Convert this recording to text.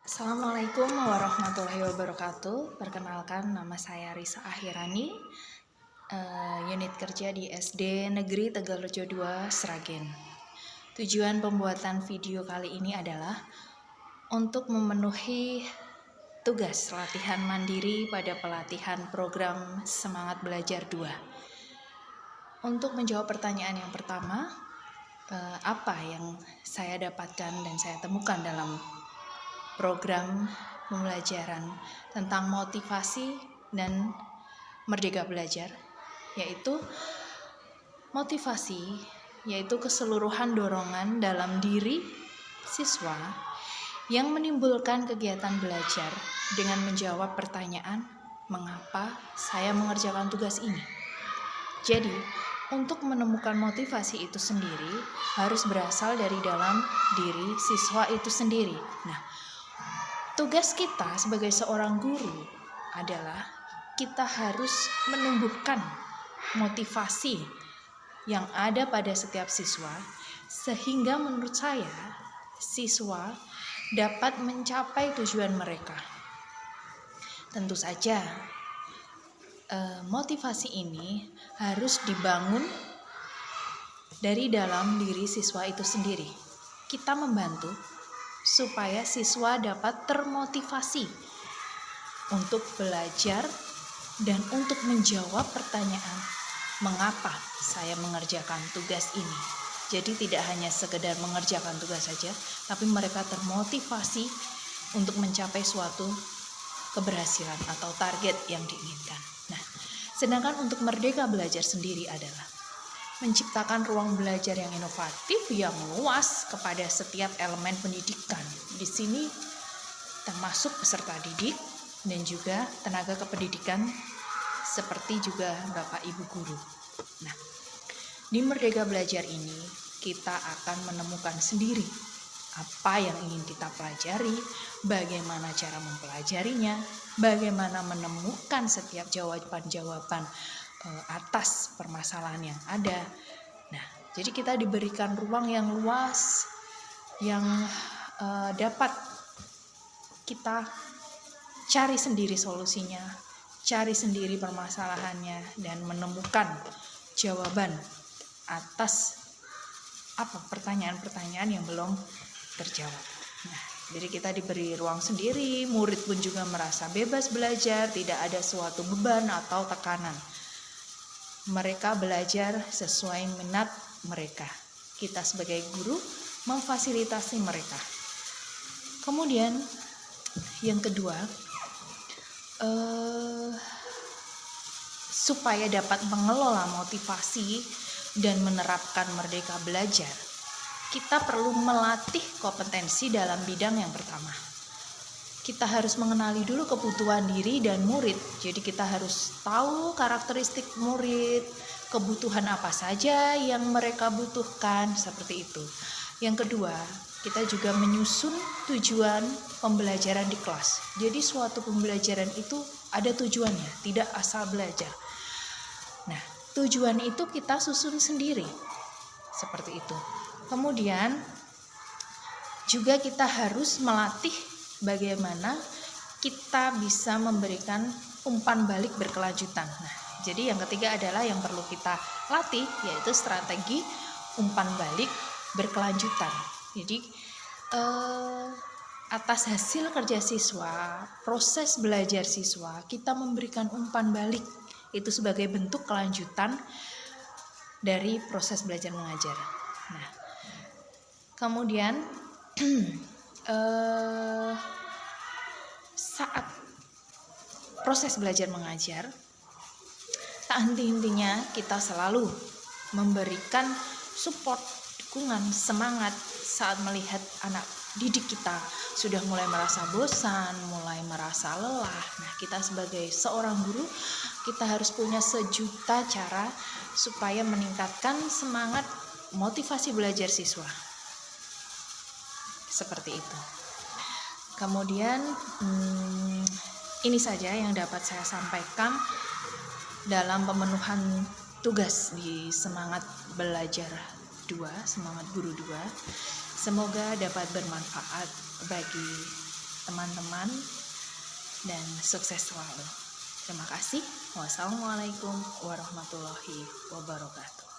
Assalamualaikum warahmatullahi wabarakatuh. Perkenalkan, nama saya Risa Ahirani, unit kerja di SD Negeri Tegalrejo 2, Sragen. Tujuan pembuatan video kali ini adalah untuk memenuhi tugas latihan mandiri pada pelatihan program Semangat Belajar 2. Untuk menjawab pertanyaan yang pertama, apa yang saya dapatkan dan saya temukan dalam program pembelajaran tentang motivasi dan merdeka belajar, yaitu motivasi yaitu keseluruhan dorongan dalam diri siswa yang menimbulkan kegiatan belajar dengan menjawab pertanyaan mengapa saya mengerjakan tugas ini. Jadi, untuk menemukan motivasi itu sendiri harus berasal dari dalam diri siswa itu sendiri. Nah, tugas kita sebagai seorang guru adalah kita harus menumbuhkan motivasi yang ada pada setiap siswa, sehingga menurut saya siswa dapat mencapai tujuan mereka. Tentu saja motivasi ini harus dibangun dari dalam diri siswa itu sendiri. Kita membantu supaya siswa dapat termotivasi untuk belajar dan untuk menjawab pertanyaan mengapa saya mengerjakan tugas ini. Jadi tidak hanya sekedar mengerjakan tugas saja, tapi mereka termotivasi untuk mencapai suatu keberhasilan atau target yang diinginkan. Nah, sedangkan untuk merdeka belajar sendiri adalah menciptakan ruang belajar yang inovatif yang luas kepada setiap elemen pendidikan. Di sini termasuk peserta didik dan juga tenaga kependidikan seperti juga Bapak Ibu guru. Nah, di merdeka belajar ini kita akan menemukan sendiri apa yang ingin kita pelajari, bagaimana cara mempelajarinya, bagaimana menemukan setiap jawaban-jawaban atas permasalahan yang ada. Nah, jadi kita diberikan ruang yang luas yang dapat kita cari sendiri solusinya, cari sendiri permasalahannya, dan menemukan jawaban atas pertanyaan-pertanyaan yang belum terjawab. Nah, jadi kita diberi ruang sendiri, murid pun juga merasa bebas belajar, tidak ada suatu beban atau tekanan. Mereka belajar sesuai minat mereka. Kita sebagai guru memfasilitasi mereka. Kemudian yang kedua, supaya dapat mengelola motivasi dan menerapkan merdeka belajar, kita perlu melatih kompetensi dalam bidang yang pertama. Kita harus mengenali dulu kebutuhan diri dan murid. Jadi kita harus tahu karakteristik murid, kebutuhan apa saja yang mereka butuhkan, seperti itu. Yang kedua, kita juga menyusun tujuan pembelajaran di kelas. Jadi suatu pembelajaran itu ada tujuannya, tidak asal belajar. Nah, tujuan itu kita susun sendiri, seperti itu. Kemudian juga kita harus melatih bagaimana kita bisa memberikan umpan balik berkelanjutan. Nah, jadi yang ketiga adalah yang perlu kita latih, yaitu strategi umpan balik berkelanjutan. Jadi atas hasil kerja siswa, proses belajar siswa, kita memberikan umpan balik, itu sebagai bentuk kelanjutan dari proses belajar mengajar. Nah, kemudian saat proses belajar mengajar, tak henti-hentinya kita selalu memberikan support, dukungan, semangat saat melihat anak didik kita sudah mulai merasa bosan, mulai merasa lelah. Nah, kita sebagai seorang guru, kita harus punya sejuta cara supaya meningkatkan semangat motivasi belajar siswa. Seperti itu. Kemudian ini saja yang dapat saya sampaikan dalam pemenuhan tugas di Semangat Belajar 2, Semangat Guru 2. Semoga dapat bermanfaat bagi teman-teman dan sukses selalu. Terima kasih. Wassalamualaikum warahmatullahi wabarakatuh.